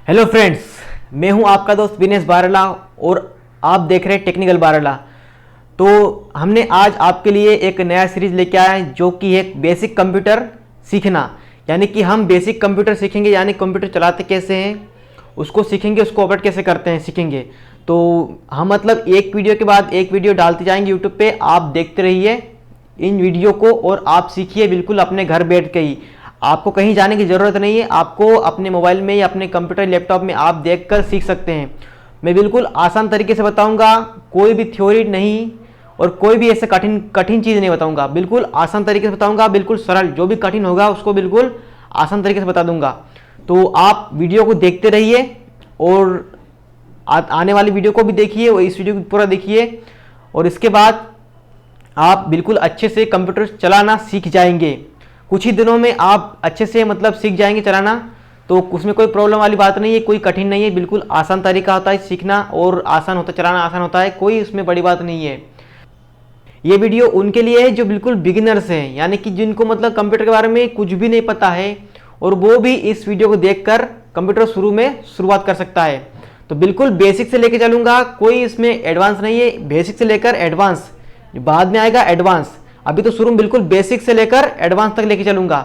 Hello friends, मैं हूं आपका दोस्त विनेश बारला और आप देख रहे हैं टेक्निकल बारला। तो हमने आज आपके लिए एक नया सीरीज लेके आया है जो कि एक बेसिक कंप्यूटर सीखना, यानी कि हम बेसिक कंप्यूटर सीखेंगे, यानी कंप्यूटर चलाते कैसे हैं उसको सीखेंगे, उसको ऑपरेट कैसे करते हैं सीखेंगे। तो हम मतलब एक वीडियो के बाद एक वीडियो डालते जाएंगे यूट्यूब पे, आप देखते रहिए इन वीडियो को और आप सीखिए बिल्कुल अपने घर बैठ के ही। आपको कहीं जाने की ज़रूरत नहीं है, आपको अपने मोबाइल में या अपने कंप्यूटर लैपटॉप में आप देखकर सीख सकते हैं। मैं बिल्कुल आसान तरीके से बताऊंगा, कोई भी थ्योरी नहीं और कोई भी ऐसे कठिन चीज़ नहीं बताऊंगा, बिल्कुल आसान तरीके से बताऊंगा, बिल्कुल सरल। जो भी कठिन होगा उसको बिल्कुल आसान तरीके से बता दूंगा। तो आप वीडियो को देखते रहिए और आने वाली वीडियो को भी देखिए और इस वीडियो को पूरा देखिए, और इसके बाद आप बिल्कुल अच्छे से कंप्यूटर चलाना सीख जाएंगे। कुछ ही दिनों में आप अच्छे से मतलब सीख जाएंगे चलाना, तो उसमें कोई प्रॉब्लम वाली बात नहीं है, कोई कठिन नहीं है, बिल्कुल आसान तरीका होता है सीखना और आसान होता है चलाना, आसान होता है, कोई उसमें बड़ी बात नहीं है। ये वीडियो उनके लिए है जो बिल्कुल बिगिनर्स हैं, यानी कि जिनको मतलब कंप्यूटर के बारे में कुछ भी नहीं पता है और वो भी इस वीडियो को देखकर कंप्यूटर शुरुआत कर सकता है। तो बिल्कुल बेसिक से लेके चलूँगा, कोई इसमें एडवांस नहीं है, बेसिक से लेकर एडवांस, बाद में आएगा एडवांस। अभी तो शुरू में बिल्कुल बेसिक से लेकर एडवांस तक लेके चलूँगा।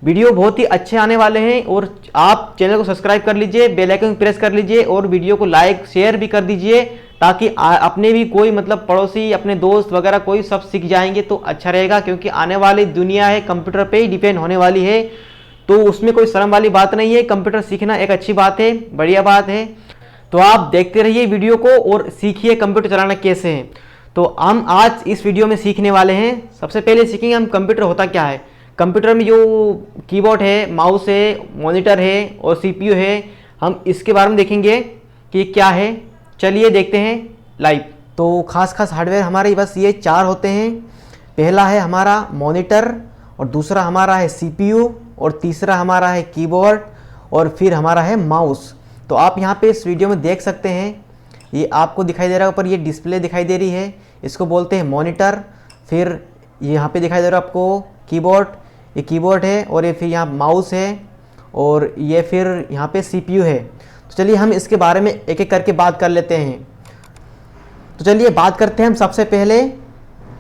वीडियो बहुत ही अच्छे आने वाले हैं और आप चैनल को सब्सक्राइब कर लीजिए, बेल आइकन प्रेस कर लीजिए और वीडियो को लाइक शेयर भी कर दीजिए, ताकि अपने भी कोई मतलब पड़ोसी, अपने दोस्त वगैरह कोई सब सीख जाएंगे तो अच्छा रहेगा। क्योंकि आने वाली दुनिया है कंप्यूटर पे ही डिपेंड होने वाली है, तो उसमें कोई शर्म वाली बात नहीं है। कंप्यूटर सीखना एक अच्छी बात है, बढ़िया बात है। तो आप देखते रहिए वीडियो को और सीखिए कंप्यूटर चलाना कैसे है। तो हम आज इस वीडियो में सीखने वाले हैं, सबसे पहले सीखेंगे हम कंप्यूटर होता क्या है। कंप्यूटर में जो कीबोर्ड है, माउस है, मॉनिटर है और सीपीयू है, हम इसके बारे में देखेंगे कि क्या है। चलिए देखते हैं लाइव। तो खास हार्डवेयर हमारे बस ये 4 होते हैं। पहला है हमारा मॉनिटर, और दूसरा हमारा है सीपीयू, और तीसरा हमारा है कीबोर्ड, और फिर हमारा है माउस। तो आप यहाँ पे इस वीडियो में देख सकते हैं, ये आपको दिखाई दे रहा है ऊपर, ये डिस्प्ले दिखाई दे रही है, इसको बोलते हैं मॉनिटर। फिर यहाँ पे दिखाई दे रहा है आपको कीबोर्ड, ये कीबोर्ड है, और ये फिर यहाँ माउस है, और ये फिर यहाँ पे सीपीयू है। तो चलिए हम इसके बारे में एक एक करके बात कर लेते हैं। तो चलिए बात करते हैं हम सबसे पहले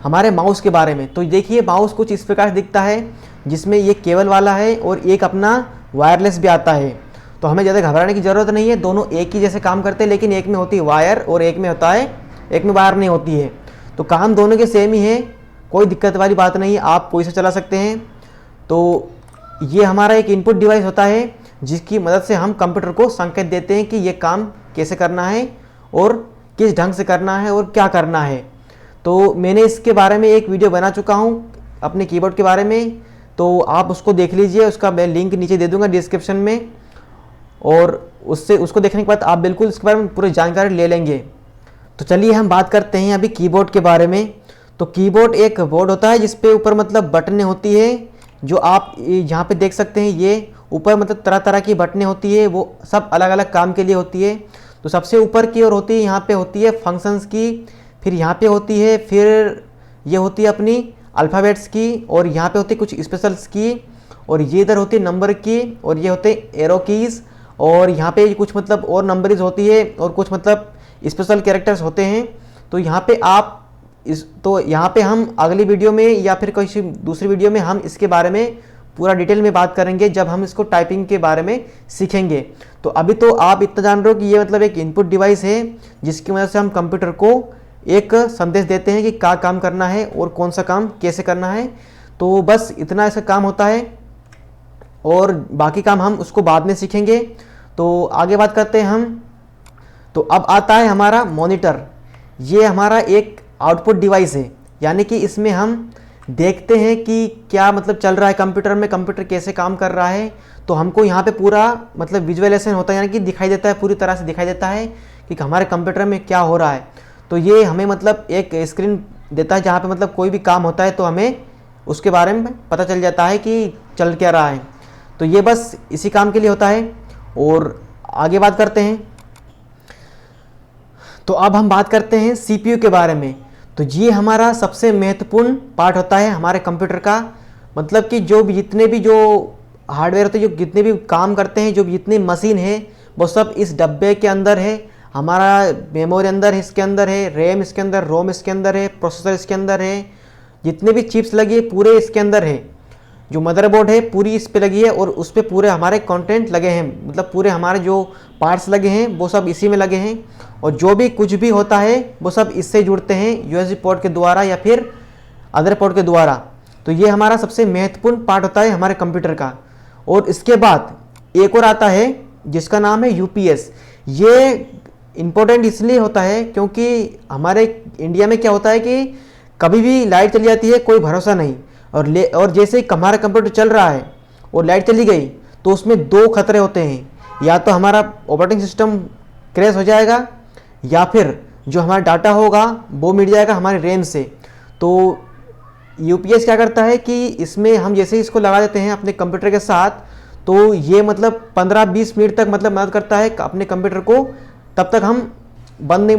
हमारे माउस के बारे में। तो देखिए माउस कुछ इस प्रकार दिखता है, जिसमें ये केबल वाला है और एक अपना वायरलेस भी आता है। तो हमें ज़्यादा घबराने की ज़रूरत नहीं है, दोनों एक ही जैसे काम करते हैं, लेकिन एक में होती है वायर और एक में होता है, एक में वायर नहीं होती है। तो काम दोनों के सेम ही है, कोई दिक्कत वाली बात नहीं है, आप कोई से चला सकते हैं। तो ये हमारा एक इनपुट डिवाइस होता है, जिसकी मदद से हम कंप्यूटर को संकेत देते हैं कि ये काम कैसे करना है और किस ढंग से करना है और क्या करना है। तो मैंने इसके बारे में एक वीडियो बना चुका हूँ अपने कीबोर्ड के बारे में, तो आप उसको देख लीजिए, उसका मैं लिंक नीचे दे दूँगा डिस्क्रिप्शन में, और उसको देखने के बाद आप बिल्कुल इसके बारे में पूरी जानकारी ले लेंगे। तो चलिए हम बात करते हैं अभी कीबोर्ड के बारे में। तो कीबोर्ड एक बोर्ड होता है जिसपे ऊपर मतलब बटनें होती है, जो आप यहाँ पे देख सकते हैं, ये ऊपर मतलब तरह तरह की बटनें होती है, वो सब अलग अलग काम के लिए होती है। तो सबसे ऊपर की ओर होती है, यहाँ पे होती है फंक्शंस की, फिर यहाँ पे होती है, फिर ये होती है अपनी अल्फ़ाबेट्स की, और यहाँ पे होती है कुछ स्पेशल्स की, और ये इधर होती है नंबर की, और ये होते हैं एरो कीज़, और यहाँ पे कुछ मतलब और नंबरीज होती है और कुछ मतलब स्पेशल कैरेक्टर्स होते हैं। तो यहाँ पे आप तो यहाँ पे हम अगली वीडियो में या फिर किसी दूसरी वीडियो में हम इसके बारे में पूरा डिटेल में बात करेंगे, जब हम इसको टाइपिंग के बारे में सीखेंगे। तो अभी तो आप इतना जान रहे हो कि ये मतलब एक इनपुट डिवाइस है, जिसकी वजह से हम कंप्यूटर को एक संदेश देते हैं कि क्या काम करना है और कौन सा काम कैसे करना है। तो बस इतना इसका काम होता है, और बाकी काम हम उसको बाद में सीखेंगे। तो आगे बात करते हैं हम। तो अब आता है हमारा मॉनिटर। ये हमारा एक आउटपुट डिवाइस है, यानी कि इसमें हम देखते हैं कि क्या मतलब चल रहा है कंप्यूटर में, कंप्यूटर कैसे काम कर रहा है। तो हमको यहाँ पे पूरा मतलब विजुअलाइजेशन होता है, यानी कि दिखाई देता है, पूरी तरह से दिखाई देता है कि हमारे कंप्यूटर में क्या हो रहा है। तो ये हमें मतलब एक स्क्रीन देता है जहाँ पे मतलब कोई भी काम होता है तो हमें उसके बारे में पता चल जाता है कि चल क्या रहा है। तो ये बस इसी काम के लिए होता है। और आगे बात करते हैं। तो अब हम बात करते हैं सीपीयू के बारे में। तो ये हमारा सबसे महत्वपूर्ण पार्ट होता है हमारे कंप्यूटर का, मतलब कि जो भी जितने भी जो हार्डवेयर होते हैं, जो जितने भी काम करते हैं, जो भी जितनी मशीन है, वो सब इस डब्बे के अंदर है। हमारा मेमोरी अंदर है, इसके अंदर है, रैम इसके अंदर, रोम इसके अंदर है, प्रोसेसर इसके अंदर है, जितने भी चिप्स लगी है पूरे इसके अंदर है। जो मदरबोर्ड है पूरी इस पे लगी है और उस पे पूरे हमारे कंटेंट लगे हैं, मतलब पूरे हमारे जो पार्ट्स लगे हैं वो सब इसी में लगे हैं। और जो भी कुछ भी होता है वो सब इससे जुड़ते हैं यूएसबी पोर्ट के द्वारा या फिर अदर पोर्ट के द्वारा। तो ये हमारा सबसे महत्वपूर्ण पार्ट होता है हमारे कंप्यूटर का। और इसके बाद एक और आता है जिसका नाम है यूपीएस। ये इम्पोर्टेंट इसलिए होता है क्योंकि हमारे इंडिया में क्या होता है कि कभी भी लाइट चली जाती है, कोई भरोसा नहीं। और जैसे ही हमारा कंप्यूटर चल रहा है और लाइट चली गई तो उसमें दो खतरे होते हैं, या तो हमारा ऑपरेटिंग सिस्टम क्रैश हो जाएगा या फिर जो हमारा डाटा होगा वो मिट जाएगा हमारे रैम से। तो यूपीएस क्या करता है कि इसमें हम जैसे ही इसको लगा देते हैं अपने कंप्यूटर के साथ, तो ये मतलब 15-20 मिनट तक मतलब मदद करता है अपने कंप्यूटर को, तब तक हम बंद नहीं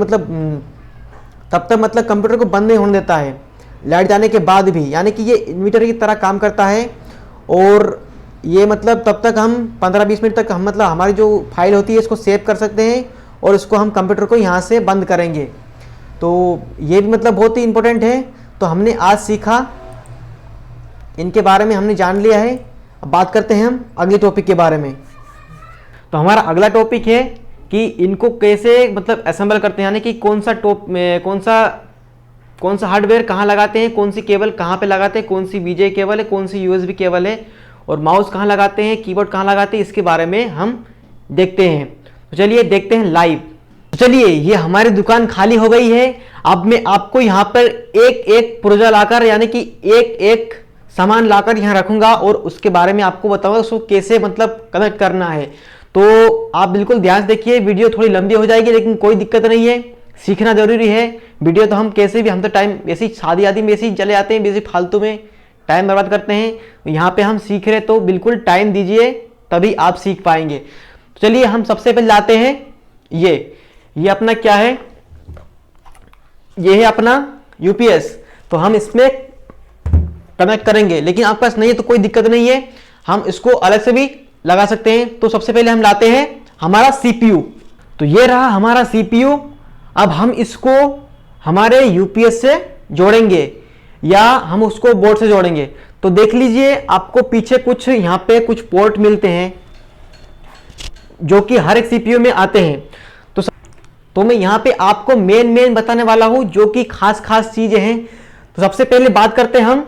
तब तक मतलब कंप्यूटर को बंद नहीं होने देता है लाइट जाने के बाद भी। यानी कि ये इन्वर्टर की तरह काम करता है। और ये मतलब तब तक हम 15-20 मिनट तक हम मतलब हमारी जो फाइल होती है इसको सेव कर सकते हैं और इसको हम कंप्यूटर को यहाँ से बंद करेंगे। तो ये भी मतलब बहुत ही इम्पोर्टेंट है। तो हमने आज सीखा, इनके बारे में हमने जान लिया है। अब बात करते हैं हम अगले टॉपिक के बारे में। तो हमारा अगला टॉपिक है कि इनको कैसे मतलब असेंबल करते हैं, यानी कि कौन सा हार्डवेयर कहाँ लगाते हैं, कौन सी केबल कहाँ पे लगाते हैं, कौन सी बीजे केबल है, कौन सी यूएसबी केबल है, और माउस कहाँ लगाते हैं, कीबोर्ड कहाँ लगाते हैं, इसके बारे में हम देखते हैं। तो चलिए देखते हैं लाइव। तो चलिए, ये हमारी दुकान खाली हो गई है। अब मैं आपको यहाँ पर एक एक पुर्जा लाकर, यानी कि एक एक सामान लाकर यहाँ रखूंगा और उसके बारे में आपको बताऊंगा उसको कैसे मतलब कनेक्ट करना है। तो आप बिल्कुल ध्यान से देखिए, वीडियो थोड़ी लंबी हो जाएगी लेकिन कोई दिक्कत नहीं है, सीखना जरूरी है। वीडियो तो हम कैसे भी, हम तो टाइम ऐसे ही शादी आदि में ऐसे ही चले जाते हैं, वैसे फालतू में टाइम बर्बाद करते हैं। यहाँ पे हम सीख रहे तो बिल्कुल टाइम दीजिए, तभी आप सीख पाएंगे। तो चलिए हम सबसे पहले लाते हैं ये अपना क्या है, ये है अपना यूपीएस। तो हम इसमें कनेक्ट करेंगे, लेकिन आपके पास नहीं है तो कोई दिक्कत नहीं है, हम इसको अलग से भी लगा सकते हैं। तो सबसे पहले हम लाते हैं हमारा सीपीयू। तो ये रहा हमारा सीपीयू। अब हम इसको हमारे यूपीएस से जोड़ेंगे या हम उसको बोर्ड से जोड़ेंगे। तो देख लीजिए, आपको पीछे कुछ यहाँ पे कुछ पोर्ट मिलते हैं जो कि हर एक सीपीयू में आते हैं। तो मैं यहाँ पे आपको मेन बताने वाला हूं जो कि खास चीजें हैं। तो सबसे पहले बात करते हैं हम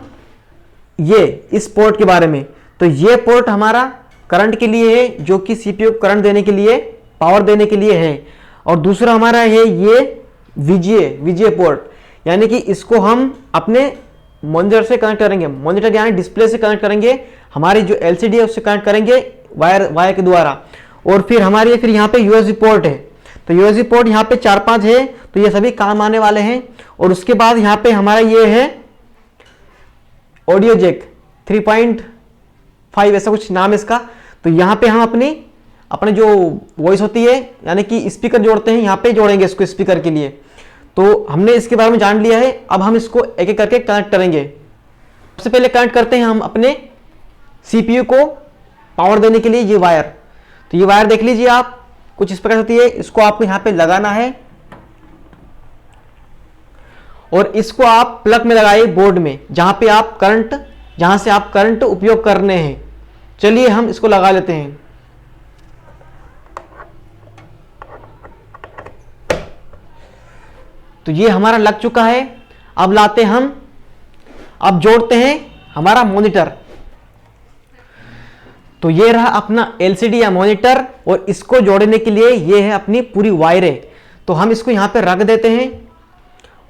इस पोर्ट के बारे में। तो ये पोर्ट हमारा करंट के लिए है, जो कि सीपीयू को करंट देने के लिए, पावर देने के लिए है। और दूसरा हमारा है ये वीजीए पोर्ट, यानी कि इसको हम अपने मॉनिटर से कनेक्ट करेंगे, मॉनिटर यानी डिस्प्ले से कनेक्ट करेंगे, हमारी जो एलसीडी है उससे कनेक्ट करेंगे वायर के द्वारा। और फिर हमारी फिर यहाँ पे यूएसबी पोर्ट है। तो यूएसबी पोर्ट यहाँ पे 4-5 है, तो ये सभी काम आने वाले हैं। और उसके बाद यहाँ पे हमारा ये है ऑडियो जैक 3.5 ऐसा कुछ नाम है इसका। तो यहाँ पे हम अपने जो वॉइस होती है यानी कि स्पीकर जोड़ते हैं, यहाँ पे जोड़ेंगे इसको स्पीकर के लिए। तो हमने इसके बारे में जान लिया है। अब हम इसको एक एक करके कनेक्ट करेंगे। सबसे पहले कनेक्ट करते हैं हम अपने सीपीयू को पावर देने के लिए ये वायर। तो ये वायर देख लीजिए आप, कुछ इस प्रकार होती है। इसको आपको यहाँ पे लगाना है और इसको आप प्लग में लगाइए बोर्ड में, जहां से आप करंट उपयोग करने हैं। चलिए हम इसको लगा लेते हैं। तो ये हमारा लग चुका है। अब जोड़ते हैं हमारा मॉनिटर। तो ये रहा अपना एलसीडी या मॉनिटर, और इसको जोड़ने के लिए ये है अपनी पूरी वायरें। तो हम इसको यहाँ पे रख देते हैं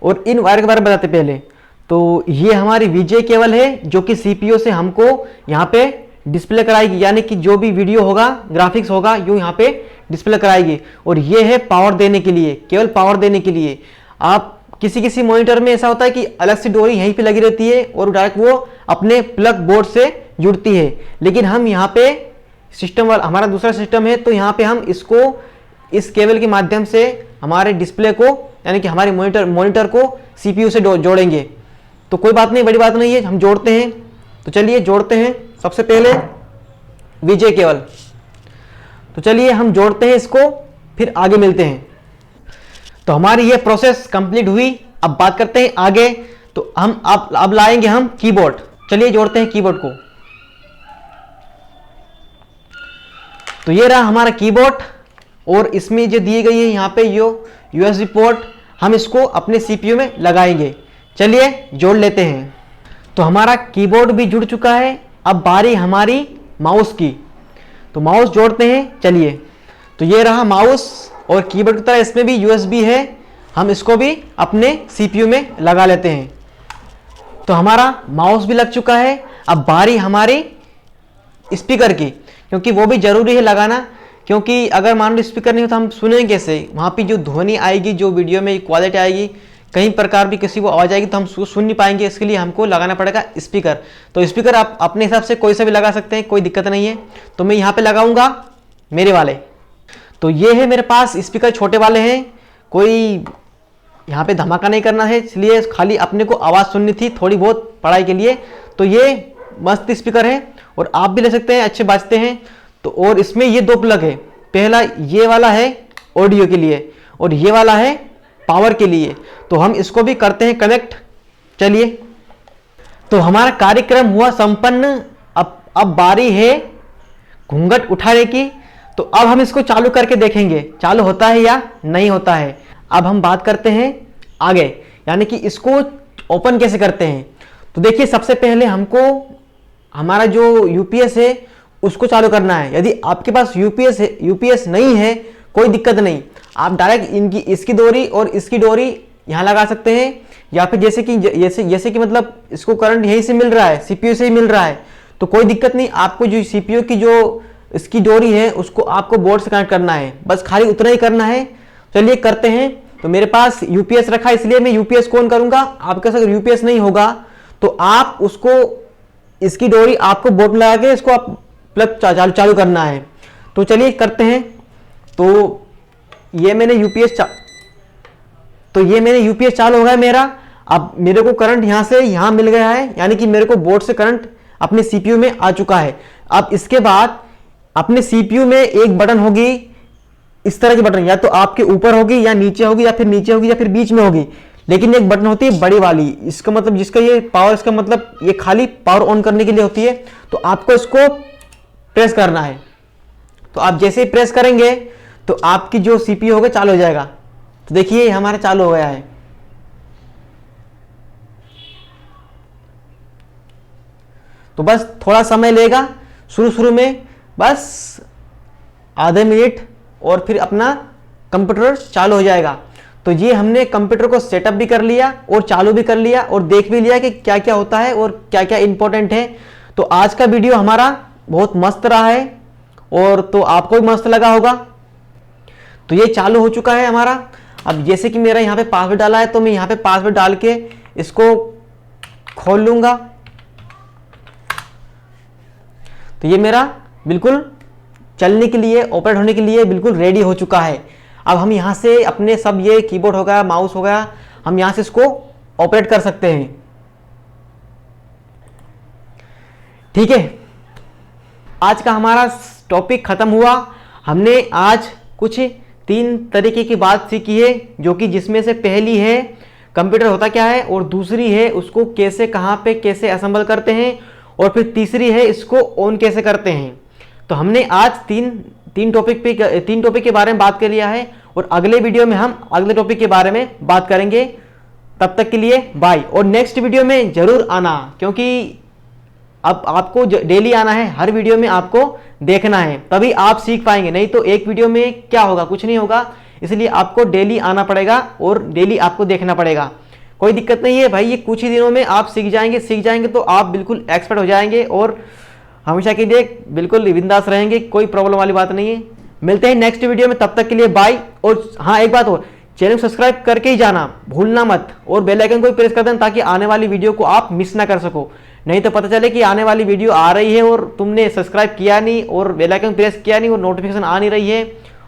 और इन वायर के बारे में बताते पहले। तो ये हमारी वीजे केबल है जो कि सीपीयू से हमको यहाँ पे डिस्प्ले कराएगी, यानी कि जो भी वीडियो होगा, ग्राफिक्स होगा, यूँ यहाँ पे डिस्प्ले कराएगी। और ये है पावर देने के लिए, केवल पावर देने के लिए। आप किसी मॉनिटर में ऐसा होता है कि अलग से डोरी यहीं पे लगी रहती है और डायरेक्ट वो अपने प्लग बोर्ड से जुड़ती है। लेकिन हम यहाँ पे हमारा दूसरा सिस्टम है, तो यहाँ पे हम इसको इस केबल के माध्यम से हमारे डिस्प्ले को, यानी कि हमारे मॉनिटर को सीपीयू से जोड़ेंगे। तो कोई बात नहीं, बड़ी बात नहीं है, हम जोड़ते हैं। तो चलिए जोड़ते हैं। सबसे पहले वीजे केबल। तो चलिए हम जोड़ते हैं इसको, फिर आगे मिलते हैं। तो हमारी ये प्रोसेस कंप्लीट हुई। अब बात करते हैं आगे। तो हम अब लाएंगे हम कीबोर्ड। चलिए जोड़ते हैं कीबोर्ड को। तो ये रहा हमारा कीबोर्ड और इसमें जो दी गई है यहाँ पे जो यूएसबी पोर्ट, हम इसको अपने सीपीयू में लगाएंगे। चलिए जोड़ लेते हैं। तो हमारा कीबोर्ड भी जुड़ चुका है। अब बारी हमारी माउस की। तो माउस जोड़ते हैं। चलिए, तो ये रहा माउस और कीबोर्ड की तरह इसमें भी यूएसबी है, हम इसको भी अपने सीपीयू में लगा लेते हैं। तो हमारा माउस भी लग चुका है। अब बारी हमारी स्पीकर की, क्योंकि वो भी जरूरी है लगाना, क्योंकि अगर मान लो स्पीकर नहीं हो तो हम सुनेंगे कैसे? वहाँ पे जो ध्वनि आएगी, जो वीडियो में क्वालिटी आएगी, कहीं प्रकार भी किसी को आवाज आएगी तो हम सुन नहीं पाएंगे। इसके लिए हमको लगाना पड़ेगा स्पीकर। तो स्पीकर आप अपने हिसाब से कोई सा भी लगा सकते हैं, कोई दिक्कत नहीं है। तो मैं यहाँ पे लगाऊंगा मेरे वाले। तो ये है मेरे पास स्पीकर, छोटे वाले हैं, कोई यहाँ पे धमाका नहीं करना है, इसलिए खाली अपने को आवाज़ सुननी थी थोड़ी बहुत पढ़ाई के लिए। तो ये मस्त स्पीकर है और आप भी ले सकते हैं, अच्छे बाजते हैं। तो और इसमें ये दो प्लग है, पहला ये वाला है ऑडियो के लिए और ये वाला है पावर के लिए। तो हम इसको भी करते हैं कनेक्ट। चलिए, तो हमारा कार्यक्रम हुआ संपन्न। अब बारी है घूंघट उठाने की। तो अब हम इसको चालू करके देखेंगे चालू होता है या नहीं होता है। अब हम बात करते हैं आगे, यानी कि इसको ओपन कैसे करते हैं। तो देखिए, सबसे पहले हमको हमारा जो यूपीएस है उसको चालू करना है। यदि आपके पास यूपीएस नहीं है, कोई दिक्कत नहीं, आप डायरेक्ट इसकी डोरी और इसकी डोरी यहाँ लगा सकते हैं, या फिर जैसे कि मतलब इसको करंट यहीं से मिल रहा है, सीपीयू से ही मिल रहा है, तो कोई दिक्कत नहीं। आपको जो सीपीयू की जो इसकी डोरी है उसको आपको बोर्ड से कनेक्ट करना है, बस खाली उतना ही करना है। चलिए करते हैं। तो मेरे पास यूपीएस रखा है, इसलिए मैं यूपीएस ऑन करूंगा। आपके पास अगर यूपीएस नहीं होगा तो आप उसको, इसकी डोरी आपको बोर्ड में लगा के इसको आप प्लग चालू करना है। तो चलिए करते हैं। तो ये मैंने यूपीएस चालू हो गया मेरा। अब मेरे को करंट यहाँ से यहाँ मिल गया है, यानी कि मेरे को बोर्ड से करंट अपने सीपीयू में आ चुका है। अब इसके बाद अपने सीपीयू में एक बटन होगी, इस तरह की बटन, या तो आपके ऊपर होगी या नीचे होगी, या फिर नीचे होगी या फिर बीच में होगी, लेकिन एक बटन होती है बड़ी वाली। इसका मतलब जिसका ये पावर, इसका मतलब ये खाली पावर ऑन करने के लिए होती है। तो आपको इसको प्रेस करना है। तो आप जैसे ही प्रेस करेंगे तो आपकी जो सीपीयू होगा चालू हो जाएगा। तो देखिए हमारा चालू हो गया है। तो बस थोड़ा समय लेगा शुरू में, बस आधे मिनट, और फिर अपना कंप्यूटर चालू हो जाएगा। तो ये हमने कंप्यूटर को सेटअप भी कर लिया और चालू भी कर लिया और देख भी लिया कि क्या क्या होता है और क्या क्या इंपॉर्टेंट है। तो आज का वीडियो हमारा बहुत मस्त रहा है और तो आपको भी मस्त लगा होगा। तो ये चालू हो चुका है हमारा। अब जैसे कि मेरा यहाँ पे पासवर्ड डाला है, तो मैं यहाँ पे पासवर्ड डाल के इसको खोल लूंगा। तो ये मेरा बिल्कुल चलने के लिए, ऑपरेट होने के लिए बिल्कुल रेडी हो चुका है। अब हम यहाँ से अपने सब, ये कीबोर्ड हो गया, माउस हो गया, हम यहाँ से इसको ऑपरेट कर सकते हैं। ठीक है, आज का हमारा टॉपिक खत्म हुआ। हमने आज कुछ 3 तरीके की बात सीखी है, जो कि जिसमें से पहली है कंप्यूटर होता क्या है, और दूसरी है उसको कैसे, कहाँ पे कैसे असेंबल करते हैं, और फिर तीसरी है इसको ऑन कैसे करते हैं। तो हमने आज तीन टॉपिक के बारे में बात कर लिया है, और अगले वीडियो में हम अगले टॉपिक के बारे में बात करेंगे। तब तक के लिए बाय। और नेक्स्ट वीडियो में जरूर आना, क्योंकि अब आपको डेली आना है, हर वीडियो में आपको देखना है, तभी आप सीख पाएंगे। नहीं तो एक वीडियो में क्या होगा, कुछ नहीं होगा। इसलिए आपको डेली आना पड़ेगा और डेली आपको देखना पड़ेगा। कोई दिक्कत नहीं है भाई, ये कुछ ही दिनों में आप सीख जाएंगे तो आप बिल्कुल एक्सपर्ट हो जाएंगे और हमेशा के लिए बिल्कुल बिंदास रहेंगे। कोई प्रॉब्लम वाली बात नहीं है। मिलते हैं नेक्स्ट वीडियो में, तब तक के लिए बाय। और हाँ, एक बात और, चैनल सब्सक्राइब करके ही जाना भूलना मत, और बेल आइकन को भी प्रेस कर देना, ताकि आने वाली वीडियो को आप मिस ना कर सको। नहीं तो पता चले कि आने वाली वीडियो आ रही है और तुमने सब्सक्राइब किया नहीं और बेल आइकन प्रेस किया नहीं और नोटिफिकेशन आ नहीं रही है,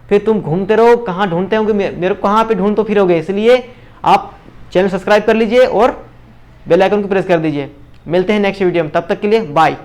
फिर तुम घूमते रहो, कहाँ ढूंढते होंगे, मेरे को कहाँ पे ढूंढ तो फिरोगे। इसलिए आप चैनल सब्सक्राइब कर लीजिए और बेल आइकन को प्रेस कर दीजिए। मिलते हैं नेक्स्ट वीडियो में, तब तक के लिए बाय।